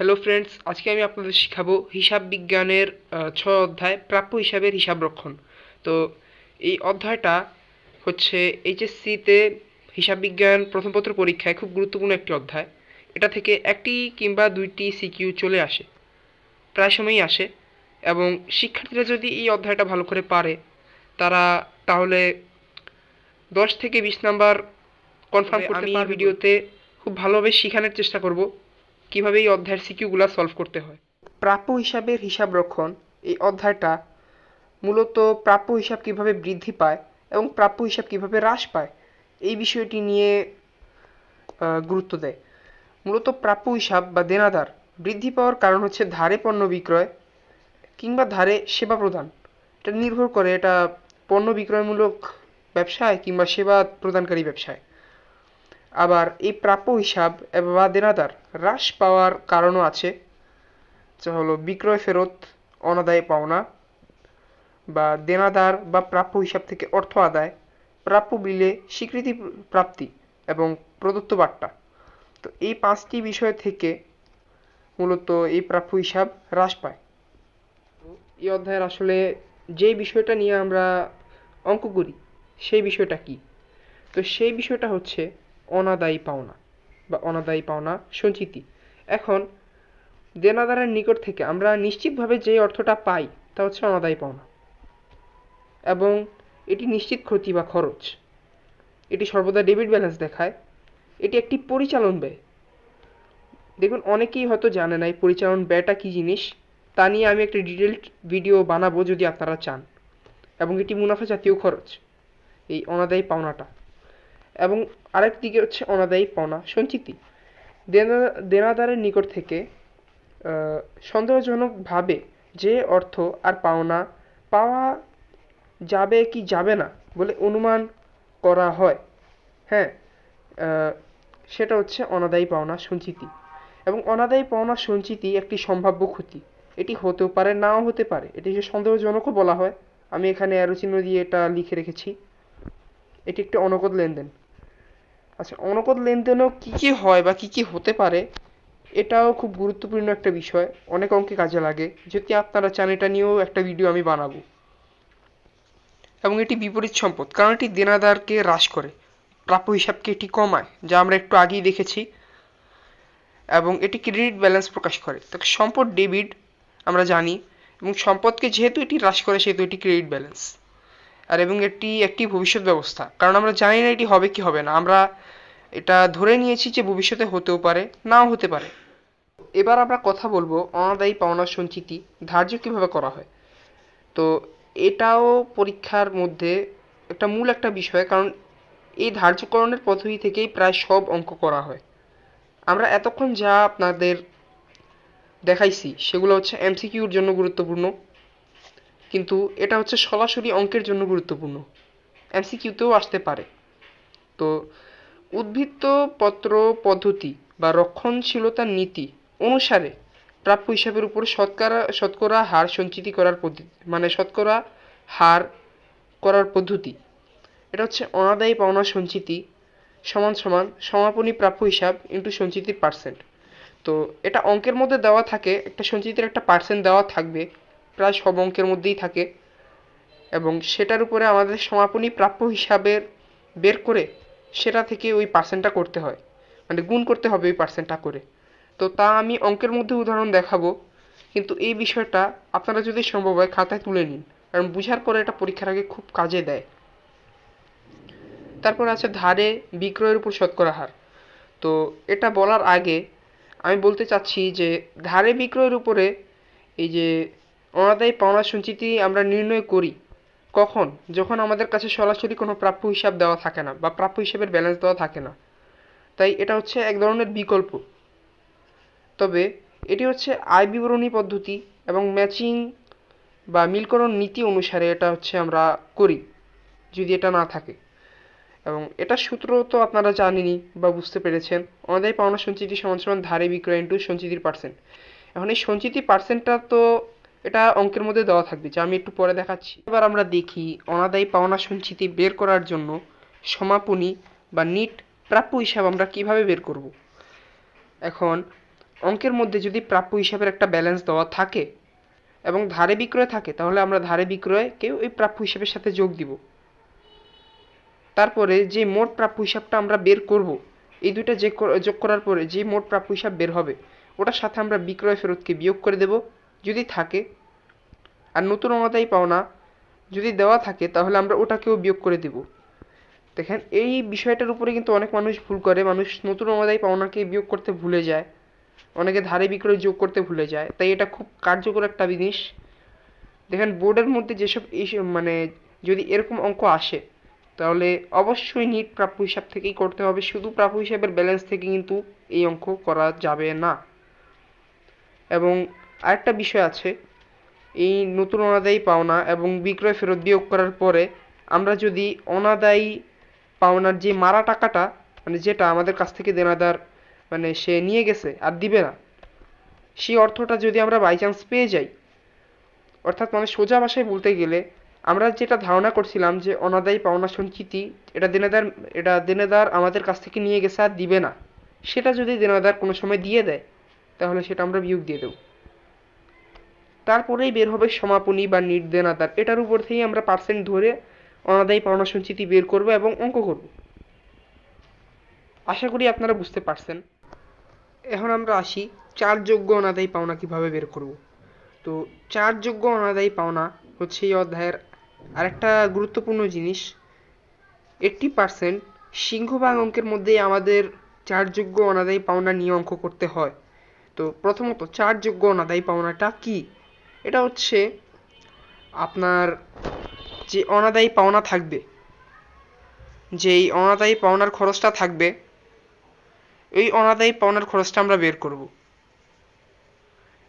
Hello friends, আজকে আমি আপনাদের শিখাবো হিসাব বিজ্ঞানের 6 অধ্যায় প্রাপ্য হিসাবের হিসাবরক্ষণ। তো এই অধ্যায়টা হচ্ছে এইচএসসিতে হিসাব বিজ্ঞান প্রথম পত্র পরীক্ষায় খুব গুরুত্বপূর্ণ একটি অধ্যায়। এটা থেকে একটি কিংবা দুইটি সিকিউ চলে আসে, প্রায় সময়ই আসে। এবং শিক্ষার্থীরা যদি এই অধ্যায়টা ভালো করে পারে তারা তাহলে 10 থেকে 20 নাম্বার কনফার্ম করতে পারবে। আমি ভিডিওতে খুব ভালোভাবে শেখানোর চেষ্টা করব কিভাবে এই অধ্যায়ের সিকিউগুলো সলভ করতে হয়। প্রাপ্য হিসাবের হিসাবরক্ষণ এই অধ্যায়টা মূলত প্রাপ্য হিসাব কিভাবে বৃদ্ধি পায় এবং প্রাপ্য হিসাব কিভাবে হ্রাস পায় এই বিষয়টি নিয়ে গুরুত্ব দেয়। মূলত প্রাপ্য হিসাব বা দেনাদার বৃদ্ধি পাওয়ার কারণ হচ্ছে ধারে পণ্য বিক্রয় কিংবা ধারে সেবা প্রদান। এটা নির্ভর করে এটা পণ্য বিক্রয়মূলক ব্যবসায় কিংবা সেবা প্রদানকারী ব্যবসায়। আবার এই প্রাপ্য হিসাব বা দেনাদার হ্রাস পাওয়ার কারণও আছে, যা হলো বিক্রয় ফেরত, অনাদায়ী পাওনা বা দেনাদার বা প্রাপ্য হিসাব থেকে অর্থ আদায়, প্রাপ্য বিলে স্বীকৃতি প্রাপ্তি এবং প্রদত্ত বার্তা। তো এই 5টি বিষয় থেকে মূলত এই প্রাপ্য হিসাব হ্রাস পায়। এই অধ্যায়ের আসলে যে বিষয়টা নিয়ে আমরা অঙ্ক করি সেই বিষয়টা কি? তো সেই বিষয়টা হচ্ছে অনাদায়ী পাওনা বা অনাদায়ী পাওনা সঞ্চিতি। এখন দেনাদারের নিকট থেকে আমরা নিশ্চিতভাবে যে অর্থটা পাই তা হচ্ছে অনাদায়ী পাওনা, এবং এটি নিশ্চিত ক্ষতি বা খরচ। এটি সর্বদা ডেবিট ব্যালেন্স দেখায়। এটি একটি পরিচালন ব্যয়। দেখুন, অনেকেই হয়তো জানে না এই পরিচালন ব্যয়টা কী জিনিস। তা নিয়ে আমি একটা ডিটেলড ভিডিও বানাবো যদি আপনারা চান। এবং এটি মুনাফা জাতীয় খরচ, এই অনাদায়ী পাওনাটা। এবং আরেক দিকে হচ্ছে অনাদায়ী পাওনা সঞ্চিতি। দেনাদারের নিকট থেকে সন্দেহজনকভাবে যে অর্থ আর পাওনা পাওয়া যাবে কি যাবে না বলে অনুমান করা হয়, হ্যাঁ, সেটা হচ্ছে অনাদায়ী পাওনা সঞ্চিতি। এবং অনাদায়ী পাওনা সঞ্চিতি একটি সম্ভাব্য ক্ষতি। এটি হতেও পারে, নাও হতে পারে। এটিকে সন্দেহজনকও বলা হয়। আমি এখানে অ্যারো চিহ্ন দিয়ে এটা লিখে রেখেছি। এটি একটি অনগদ লেনদেন। আচ্ছা, অনগদ লেনদেনও কী কী হয় বা কী কী হতে পারে এটাও খুব গুরুত্বপূর্ণ একটা বিষয়, অনেক অঙ্কে কাজে লাগে। যদি আপনারা চান এটা নিয়েও একটা ভিডিও আমি বানাবো। এবং এটি বিপরীত সম্পদ, কারণ এটি দেনাদারকে হ্রাস করে, প্রাপ্য হিসাবকে এটি কমায়, যা আমরা একটু আগেই দেখেছি। এবং এটি ক্রেডিট ব্যালেন্স প্রকাশ করে। তো সম্পদ ডেবিট আমরা জানি, এবং সম্পদকে যেহেতু এটি হ্রাস করে সেহেতু এটি ক্রেডিট ব্যালেন্স। আর এবং এটি একটি ভবিষ্যৎ ব্যবস্থা, কারণ আমরা জানি না এটি হবে কি হবে না। আমরা এটা ধরে নিয়েছি যে ভবিষ্যতে হতেও পারে, নাও হতে পারে। এবার আমরা কথা বলবো অনাদায়ী পাওনা সঞ্চিতি ধার্য কিভাবে করা হয়। তো এটাও পরীক্ষার মধ্যে একটা মূল একটা বিষয়, কারণ এই ধার্যকরণের পদ্ধতি থেকেই প্রায় সব অঙ্ক করা হয়। আমরা এতক্ষণ যা আপনাদের দেখাইছি সেগুলো হচ্ছে এমসিকিউর জন্য গুরুত্বপূর্ণ, কিন্তু এটা হচ্ছে সরাসরি অঙ্কের জন্য গুরুত্বপূর্ণ, এমসিকিউতেও আসতে পারে। তো উদ্বৃত্ত পত্র পদ্ধতি বা রক্ষণশীলতার নীতি অনুসারে প্রাপ্য হিসাবের উপর শতকরা হার সঞ্চিতি করার পদ্ধতি, মানে শতকরা হার করার পদ্ধতি। এটা হচ্ছে অনাদায়ী পাওনা সঞ্চিতি সমান সমান সমাপনী প্রাপ্য হিসাব ইন্টু সঞ্চিতির পার্সেন্ট। তো এটা অঙ্কের মধ্যে দেওয়া থাকে, একটা সঞ্চিতির একটা পার্সেন্ট দেওয়া থাকবে, প্রায় সব অঙ্কের মধ্যেই থাকে। এবং সেটার উপরে আমাদের সমাপনী প্রাপ্য হিসাবের বের করে সেটা থেকে ওই পার্সেন্টটা করতে হয়, মানে গুণ করতে হবে ওই পার্সেন্টটা করে। তো তা আমি অঙ্কের মধ্যে উদাহরণ দেখাবো, কিন্তু এই বিষয়টা আপনারা যদি সম্ভব হয় খাতায় তুলে নিন, কারণ বুঝার পরে এটা পরীক্ষার আগে খুব কাজে দেয়। তারপর আছে ধারে বিক্রয়ের উপর শতকরা হার। তো এটা বলার আগে আমি বলতে চাচ্ছি যে ধারে বিক্রয়ের উপরে এই যে অনাদায়ী পাওনা সঞ্চিতি আমরা নির্ণয় করি কখন, যখন আমাদের কাছে সরাসরি কোনো প্রাপ্য হিসাব দেওয়া থাকে না বা প্রাপ্য হিসাবের ব্যালেন্স দেওয়া থাকে না। তাই এটা হচ্ছে এক ধরনের বিকল্প। তবে এটি হচ্ছে আয় বিবরণী পদ্ধতি এবং ম্যাচিং বা মিলকরণ নীতি অনুসারে এটা হচ্ছে আমরা করি যদি এটা না থাকে। এবং এটার সূত্র তো আপনারা জানেনই বা বুঝতে পেরেছেন, অনাদায়ী পাওনা সঞ্চিতি সমান সমান ধারে বিক্রয় ইন্টু সঞ্চিতির পার্সেন্ট। এখন এই সঞ্চিতি পার্সেন্টটা তো এটা অঙ্কের মধ্যে দেওয়া থাকবে, যা আমি একটু পরে দেখাচ্ছি। এবার আমরা দেখি অনাদায়ী পাওনা সঞ্চিতি বের করার জন্য সমাপনী বা নিট প্রাপ্য হিসাব আমরা কিভাবে বের করব। এখন অঙ্কের মধ্যে যদি প্রাপ্য হিসাবের একটা ব্যালেন্স দেওয়া থাকে এবং ধারে বিক্রয় থাকে, তাহলে আমরা ধারে বিক্রয়কেও ওই প্রাপ্য হিসাবের সাথে যোগ দিব। তারপরে যে মোট প্রাপ্য হিসাবটা আমরা বের করব, এই দুইটা যোগ করার পরে যে মোট প্রাপ্য হিসাব বের হবে, ওটার সাথে আমরা বিক্রয় ফেরতকে বিয়োগ করে দেব যদি থাকে। আর নতুন অনাদায়ী পাওনা যদি দেওয়া থাকে, তাহলে আমরা ওটাকেও বিয়োগ করে দেব। দেখেন, এই বিষয়টার উপরে কিন্তু অনেক মানুষ ভুল করে। মানুষ নতুন অনাদায়ী পাওনাকে বিয়োগ করতে ভুলে যায়, অনেকে ধারে বিক্রয় যোগ করতে ভুলে যায়। তাই এটা খুব কার্যকর একটা জিনিস। দেখেন, বোর্ডের মধ্যে যেসব মানে যদি এরকম অঙ্ক আসে, তাহলে অবশ্যই নিট প্রাপ্য হিসাব থেকেই করতে হবে। শুধু প্রাপ্য হিসাবের ব্যালেন্স থেকে কিন্তু এই অঙ্ক করা যাবে না। এবং আরেকটা বিষয় আছে, এই নতুন অনাদায়ী পাওনা এবং বিক্রয় ফেরত বিয়োগ করার পরে আমরা যদি অনাদায়ী পাওনার যে মারা টাকাটা, মানে যেটা আমাদের কাছ থেকে দেনাদার মানে সে নিয়ে গেছে আর দিবে না, সেই অর্থটা যদি আমরা বাই চান্স পেয়ে যাই, অর্থাৎ মানে সোজা ভাষায় বলতে গেলে আমরা যেটা ধারণা করছিলাম যে অনাদায়ী পাওনা সঞ্চিতি এটা দেনাদার আমাদের কাছ থেকে নিয়ে গেছে আর দিবে না, সেটা যদি দেনাদার কোনো সময় দিয়ে দেয়, তাহলে সেটা আমরা বিয়োগ দিয়ে দেব। তারপরেই বের হবে সমাপনী বা নিট দেনাদার। এটার উপর থেকেই আমরা পার্সেন্ট ধরে অনাদায়ী পাওনা সঞ্চিতি বের করব এবং অঙ্ক করব। আশা করি আপনারা বুঝতে পারছেন। এখন আমরা আসি চার যোগ্য অনাদায়ী পাওনা কিভাবে বের করব। তো চার যোগ্য অনাদায়ী পাওনা হচ্ছে এই অধ্যায়ের আরেকটা গুরুত্বপূর্ণ জিনিস। 80% সিংহভাগ অঙ্কের মধ্যেই আমাদের চার যোগ্য অনাদায়ী পাওনা নিয়ে অঙ্ক করতে হয়। তো প্রথমত চার যোগ্য অনাদায়ী পাওনাটা কি? এটা হচ্ছে আপনার যে অনাদায়ী পাওনা থাকবে, যেই অনাদায়ী পাওনার খরচটা থাকবে, ওই অনাদায়ী পাওনার খরচটা আমরা বের করব।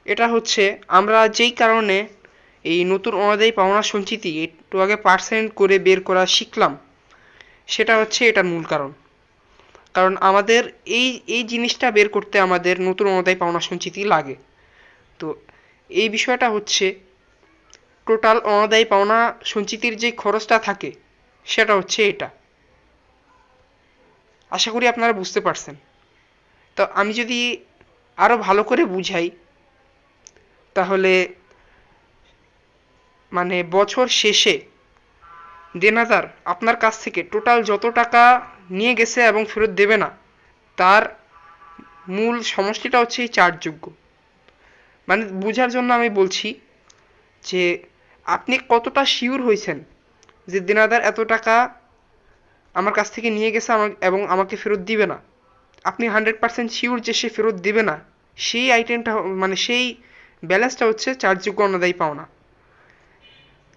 এটা হচ্ছে আমরা যেই কারণে এই নতুন অনাদায়ী পাওনা সঞ্চিতি একটু আগে পার্সেন্ট করে বের করা শিখলাম, সেটা হচ্ছে এটার মূল কারণ। কারণ আমাদের এই জিনিসটা বের করতে আমাদের নতুন অনাদায়ী পাওনা সঞ্চিতি লাগে। তো এই বিষয়টা হচ্ছে টোটাল অনাদায়ী পাওনা সঞ্চিতির যে খরচটা থাকে, সেটা হচ্ছে এটা। আশা করি আপনারা বুঝতে পারছেন। তো আমি যদি আরও ভালো করে বুঝাই, তাহলে মানে বছর শেষে দেনাদার আপনার কাছ থেকে টোটাল যত টাকা নিয়ে গেছে এবং ফেরত দেবে না, তার মূল সমষ্টিটা হচ্ছে এই চার যোগ্য। মানে বোঝার জন্য আমি বলছি যে আপনি কতটা শিওর হয়েছেন যে দেনাদার এত টাকা আমার কাছ থেকে নিয়ে গেছে এবং আমাকে ফেরত দিবে না। আপনি 100% শিওর যে সে ফেরত দেবে না, সেই আইটেমটা মানে সেই ব্যালেন্সটা হচ্ছে চার যোগ্য অনাদায়ী পাওনা।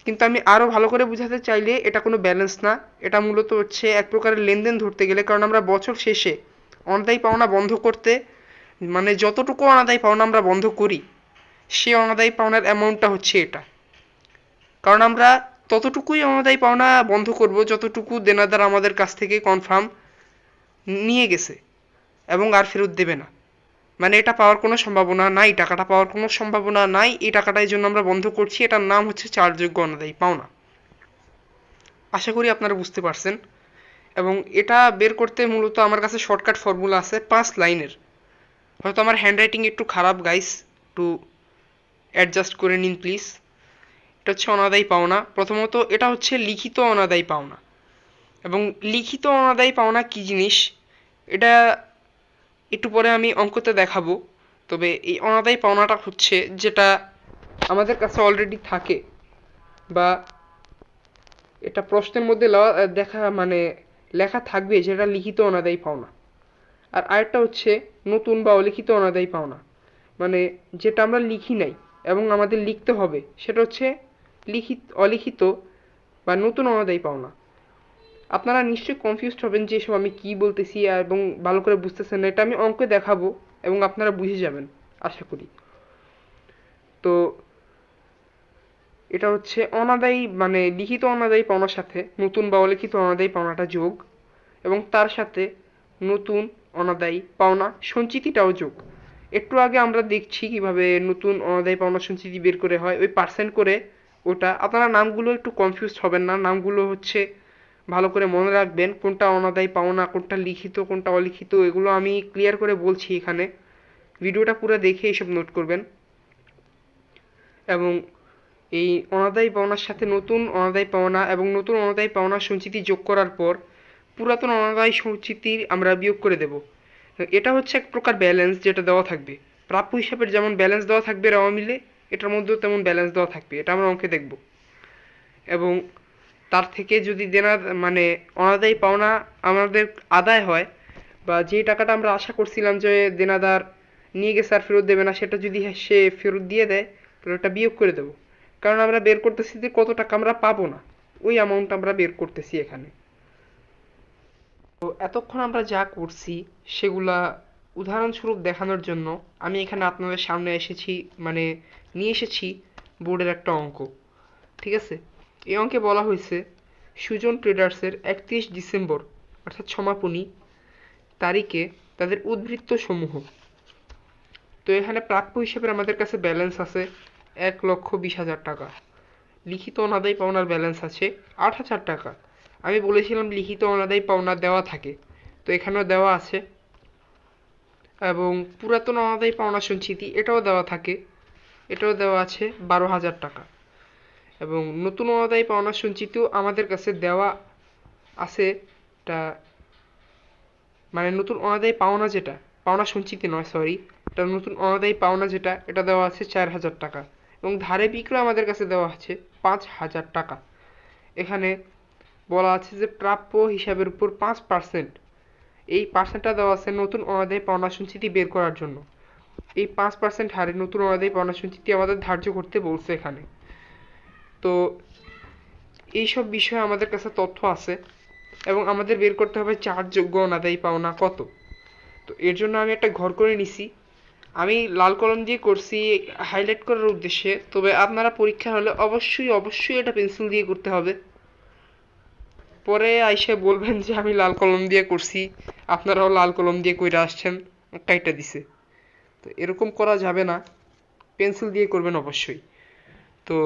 কিন্তু আমি আরও ভালো করে বোঝাতে চাইলে এটা কোনো ব্যালেন্স না, এটা মূলত হচ্ছে এক প্রকারের লেনদেন ধরতে গেলে। কারণ আমরা বছর শেষে অনাদায়ী পাওনা বন্ধ করতে মানে যতটুকু অনাদায়ী পাওনা আমরা বন্ধ করি, সেই অনাদায়ী পাওনার অ্যামাউন্টটা হচ্ছে এটা। কারণ আমরা ততটুকুই অনাদায়ী পাওনা বন্ধ করব যতটুকু দেনাদার আমাদের কাছ থেকে কনফার্ম নিয়ে গেছে এবং আর ফেরত দেবে না। মানে এটা পাওয়ার কোনো সম্ভাবনা নাই, টাকাটা পাওয়ার কোনো সম্ভাবনা নাই, এই টাকাটার জন্য আমরা বন্ধ করছি। এটার নাম হচ্ছে চার যোগ্য অনাদায়ী পাওনা। আশা করি আপনারা বুঝতে পারছেন। এবং এটা বের করতে মূলত আমার কাছে শর্টকাট ফর্মুলা আছে 5 লাইনের। হয়তো আমার হ্যান্ডরাইটিং একটু খারাপ গাইস, একটু অ্যাডজাস্ট করে নিন প্লিজ। এটা হচ্ছে অনাদায়ী পাওনা। প্রথমত এটা হচ্ছে লিখিত অনাদায়ী পাওনা। এবং লিখিত অনাদায়ী পাওনা কি জিনিস এটা একটু পরে আমি অঙ্কতে দেখাবো। তবে এই অনাদায়ী পাওনাটা হচ্ছে যেটা আমাদের কাছে অলরেডি থাকে, বা এটা প্রশ্নের মধ্যে লেখা থাকবে, যেটা লিখিত অনাদায়ী পাওনা। আর আরেকটা হচ্ছে নতুন বা অলিখিত অনাদায়ী পাওনা, মানে যেটা আমরা লিখি নাই এবং আমাদের লিখতে হবে, সেটা হচ্ছে অলিখিত বা নতুন অনাদায়ী পাওনা। আপনারা নিশ্চয়ই কনফিউজড হবেন যে এসব আমি কি বলতেছি এবং ভালো করে বুঝতেছেন না। এটা আমি অঙ্কে দেখাবো এবং আপনারা বুঝে যাবেন আশা করি। তো এটা হচ্ছে অনাদায়ী মানে লিখিত অনাদায়ী পাওনার সাথে নতুন বা অলিখিত অনাদায়ী পাওনাটা যোগ, এবং তার সাথে নতুন অনাদায়ী পাওনা সঞ্চিতিটাও যোগ। একটু আগে আমরা দেখছি কিভাবে নতুন অনাদায়ী পাওনা সঞ্চিতি বের করে হয় ওই পার্সেন্ট করে। ওটা আপনারা নামগুলো একটু কনফিউজড হবেন না, নামগুলো হচ্ছে ভালো করে মনে রাখবেন, কোনটা অনাদায়ী পাওনা, কোনটা লিখিত, কোনটা অলিখিত, এগুলো আমি ক্লিয়ার করে বলছি এখানে। ভিডিওটা পুরো দেখে এইসব নোট করবেন। এবং এই অনাদায়ী পাওনার সাথে নতুন অনাদায়ী পাওনা এবং নতুন অনাদায়ী পাওনা সঞ্চিতি যোগ করার পর পুরাতন অনাদায়ী সঞ্চিতির আমরা বিয়োগ করে দেব। এটা হচ্ছে এক প্রকার ব্যালেন্স যেটা দেওয়া থাকবে। প্রাপ্য হিসাবের যেমন ব্যালেন্স দেওয়া থাকবে রেওয়া মিলে, এটার মধ্যেও তেমন ব্যালেন্স দেওয়া থাকবে। এটা আমরা অঙ্কে দেখব। এবং তার থেকে যদি মানে অনাদায়ী পাওনা আমাদের আদায় হয়, বা যে টাকাটা আমরা আশা করছিলাম যে দেনাদার নিয়ে গেছে আর ফেরত দেবে না, সেটা যদি সে ফেরত দিয়ে দেয়, তাহলে ওটা বিয়োগ করে দেবো। কারণ আমরা বের করতেছি যে কত টাকা আমরা পাবো না, ওই অ্যামাউন্ট আমরা বের করতেছি এখানে। তো এতক্ষণ আমরা যা করছি সেগুলা উদাহরণস্বরূপ দেখানোর জন্য আমি এখানে আপনাদের সামনে এসেছি, মানে নিয়ে এসেছি বোর্ডের একটা অঙ্ক। ঠিক আছে? এই অঙ্কে বলা হয়েছে সুজন ট্রেডার্সের 31 ডিসেম্বর অর্থাৎ সমাপনী তারিখে তাদের উদ্ধৃত্ত সমূহ। তো এখানে প্রাপ্য হিসেবে আমাদের কাছে ব্যালেন্স আছে 1,20,000 টাকা। লিখিত অনাদায়ী পাওনার ব্যালেন্স আছে 8,000 টাকা। আমি বলেছিলাম লিখিত অনাদায়ী পাওনা দেওয়া থাকে, তো এখানেও দেওয়া আছে। এবং পুরাতন অনাদায়ী পাওনা সঞ্চিতি এটাও দেওয়া থাকে, এটাও দেওয়া আছে 12,000 টাকা। এবং নতুন অনাদায়ী পাওনা সঞ্চিতিও আমাদের কাছে দেওয়া আছে। এটা মানে নতুন অনাদায়ী পাওনা যেটা, পাওনা সঞ্চিতি নয় সরি, এটা নতুন অনাদায়ী পাওনা যেটা, এটা দেওয়া আছে 4,000 টাকা। এবং ধারে বিক্রয় আমাদের কাছে দেওয়া আছে 5,000 টাকা। এখানে বলা আছে যে প্রাপ্য হিসাবের উপর 5%, এই পার্সেন্টটা দেওয়া আছে নতুন অনাদায়ী পাওনা সঞ্চিতি বের করার জন্য। এই 5% হারে নতুন অনাদায়ী পাওনা সঞ্চিতি আমাদের ধার্য করতে বলছে এখানে। তো এইসব বিষয়ে আমাদের কাছে তথ্য আছে এবং আমাদের বের করতে হবে চার্জযোগ্য অনাদায়ী পাওনা কত। তো এর জন্য আমি একটা ঘর করে নিছি। আমি লাল কলম দিয়ে করছি হাইলাইট করার উদ্দেশ্যে, তবে আপনারা পরীক্ষা হলে অবশ্যই অবশ্যই এটা পেন্সিল দিয়ে করতে হবে। পরে আইসে বলবেন যে আমি লাল কলম দিয়ে করছি, আপনারাও লাল কলম দিয়ে কইরা আসছেন, কাইটা দিছে। তো এরকম করা যাবে না, পেন্সিল দিয়ে করবেন অবশ্যই। তো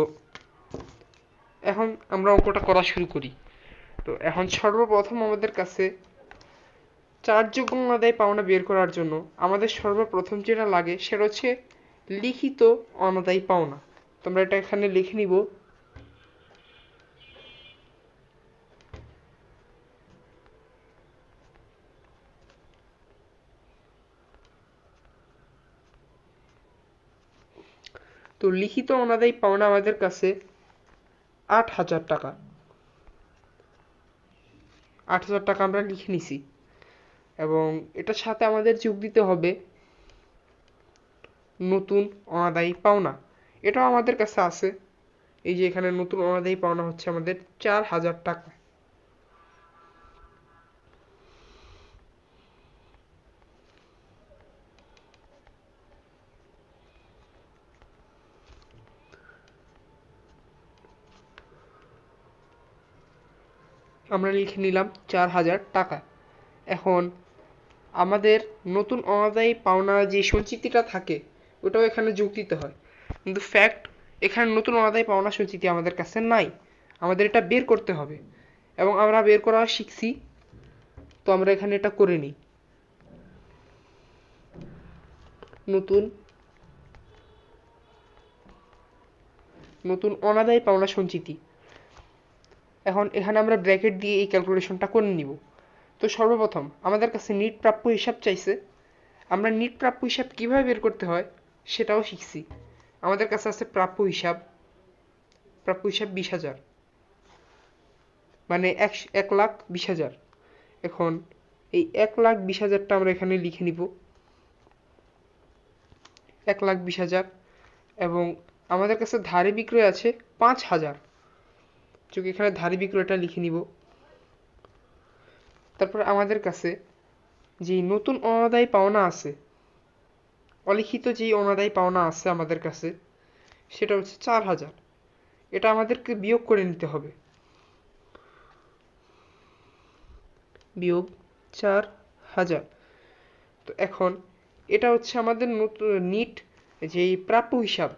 এখন আমরা অঙ্কটা করা শুরু করি। তো এখন সর্বপ্রথম আমাদের কাছে চার্জযোগ্য অনাদায়ী পাওনা বের করার জন্য আমাদের সর্বপ্রথম যেটা লাগে সেটা হচ্ছে লিখিত অনাদায়ী পাওনা। তোমরা এটা এখানে লিখে নিব। তো লিখিত অনাদায়ী পাওনা আমাদের কাছে 8,000 টাকা। 8,000 টাকা আমরা লিখে নিছি। এবং এটার সাথে আমাদের যোগ দিতে হবে নতুন অনাদায়ী পাওনা। এটাও আমাদের কাছে আছে। এই যে এখানে নতুন অনাদায়ী পাওনা হচ্ছে আমাদের 4,000 টাকা। আমরা লিখে নিলাম 4,000 টাকা। এখন আমাদের নতুন অনাদায়ী পাওনা যে সঞ্চিতিটা থাকে ওটাও এখানে যোগ দিতে হয়। কিন্তু ফ্যাক্ট, এখানে নতুন অনাদায়ী পাওনা সঞ্চিতি আমাদের কাছে নাই, আমাদের এটা বের করতে হবে। এবং আমরা বের করা শিখছি, তো আমরা এখানে এটা করে নিই। নতুন নতুন অনাদায়ী পাওনা সঞ্চিতি। এখন এখানে আমরা ব্র্যাকেট দিয়ে এই ক্যালকুলেশনটা করে নিব। তো সর্বপ্রথম আমাদের কাছে নিট প্রাপ্য হিসাব চাইছে। আমরা নিট প্রাপ্য হিসাব কিভাবে বের করতে হয় সেটাও শিখছি। আমাদের কাছে আছে প্রাপ্য হিসাব 20,000, মানে 1,20,000। এখন এই 1,20,000টা আমরা এখানে লিখে নিব, 1,20,000। এবং আমাদের কাছে ধারে বিক্রয় আছে 5,000, এখানে ধারে বিক্রয়টা লিখে নিব। তারপর আমাদের কাছে যেই নতুন অনাদায়ী পাওনা আছে, অলিখিত যেই অনাদায়ী পাওনা আছে আমাদের কাছে, সেটা হচ্ছে 4,000। এটা আমাদেরকে বিয়োগ করে নিতে হবে। বিয়োগ 4,000। তো এখন এটা হচ্ছে আমাদের নতুন নিট যেই প্রাপ্য হিসাব,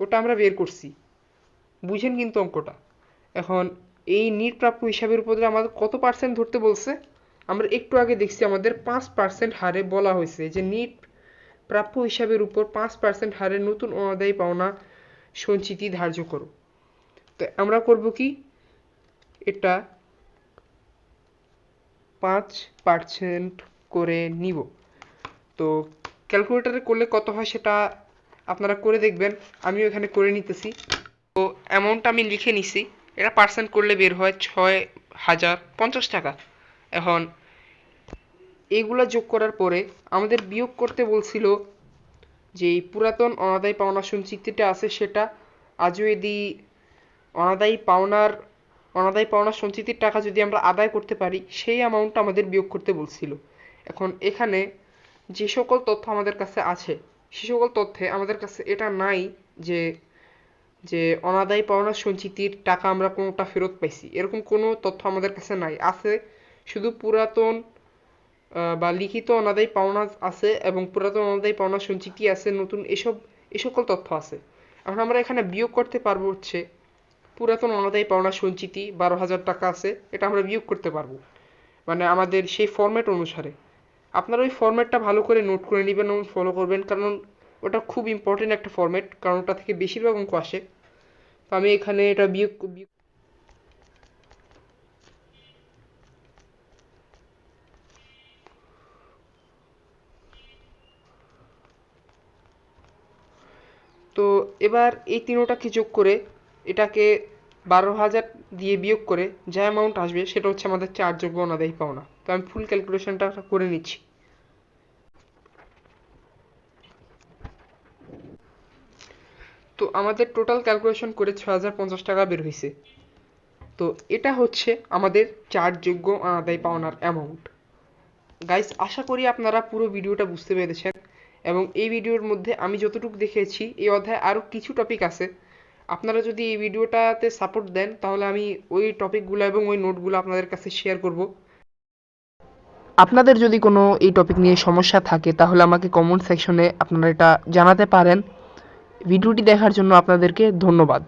ওটা আমরা বের করছি। বুঝেন কিন্তু অঙ্কটা। এখন এই নিট প্রাপ্য হিসাবের উপরে আমাদের কত পার্সেন্ট ধরতে বলছে? আমরা একটু আগে দেখছি আমাদের 5% হারে বলা হয়েছে যে নিট প্রাপ্য হিসাবের উপর 5% হারে নতুন অনাদায়ী পাওনা সঞ্চিতি ধার্য করো। তো আমরা করব কি, এটা 5% করে নিব। তো ক্যালকুলেটরে করলে কত হয় সেটা আপনারা করে দেখবেন, আমিও এখানে করে নিতেছি। তো অ্যামাউন্টটা আমি লিখে নিছি, এটা পার্সেন্ট করলে বের হয় 6,050 টাকা। এখন এইগুলা যোগ করার পরে আমাদের বিয়োগ করতে বলছিল যে এই পুরাতন অনাদায়ী পাওনা সঞ্চিতিটা আছে সেটা আজও যদি অনাদায়ী পাওনা সঞ্চিতির টাকা যদি আমরা আদায় করতে পারি সেই অ্যামাউন্টটা আমাদের বিয়োগ করতে বলছিল। এখন এখানে যে সকল তথ্য আমাদের কাছে আছে সে সকল তথ্যে আমাদের কাছে এটা নাই যে যে অনাদায়ী পাওনা সঞ্চিতির টাকা আমরা কোনোটা ফেরত পাইছি, এরকম কোনো তথ্য আমাদের কাছে নাই। আছে শুধু পুরাতন বা লিখিত অনাদায়ী পাওনা আছে এবং পুরাতন অনাদায়ী পাওনা সঞ্চিতি আছে, নতুন এ সকল তথ্য আছে। এখন আমরা এখানে বিয়োগ করতে পারবো হচ্ছে পুরাতন অনাদায়ী পাওনা সঞ্চিতি 12,000 টাকা আছে, এটা আমরা বিয়োগ করতে পারবো মানে আমাদের সেই ফরম্যাট অনুসারে। আপনারা ওই ফরম্যাটটা ভালো করে নোট করে নেবেন এবং ফলো করবেন, কারণ ওটা খুব ইম্পর্টেন্ট একটা ফরম্যাট, কারণ ওটা থেকে বেশিরভাগ অঙ্ক আসে। তো আমি এখানে এটা তো এবার এই তিনোটাকে যোগ করে এটাকে 12,000 দিয়ে বিয়োগ করে যে অ্যামাউন্ট আসবে সেটা হচ্ছে আমাদের চার্জযোগ্য অনাদায়ী পাওনা। তো আমি ফুল ক্যালকুলেশনটা করে নিচ্ছি। তো আমাদের টোটাল ক্যালকুলেশন করে 6,050 টাকা বের হয়েছে। তো এটা হচ্ছে আমাদের চার্জযোগ্য অনাদায়ী পাওনার অ্যামাউন্ট। গাইস, আশা করি আপনারা পুরো ভিডিওটা বুঝতে পেরেছেন এবং এই ভিডিওর মধ্যে আমি যতটুকু দেখেছি এই অধ্যায়ে আরও কিছু টপিক আছে। আপনারা যদি এই ভিডিওটাতে সাপোর্ট দেন তাহলে আমি ওই টপিকগুলো এবং ওই নোটগুলো আপনাদের কাছে শেয়ার করব। আপনাদের যদি কোনো এই টপিক নিয়ে সমস্যা থাকে তাহলে আমাকে কমেন্ট সেকশনে আপনারা এটা জানাতে পারেন। ভিডিওটি দেখার জন্য আপনাদেরকে ধন্যবাদ।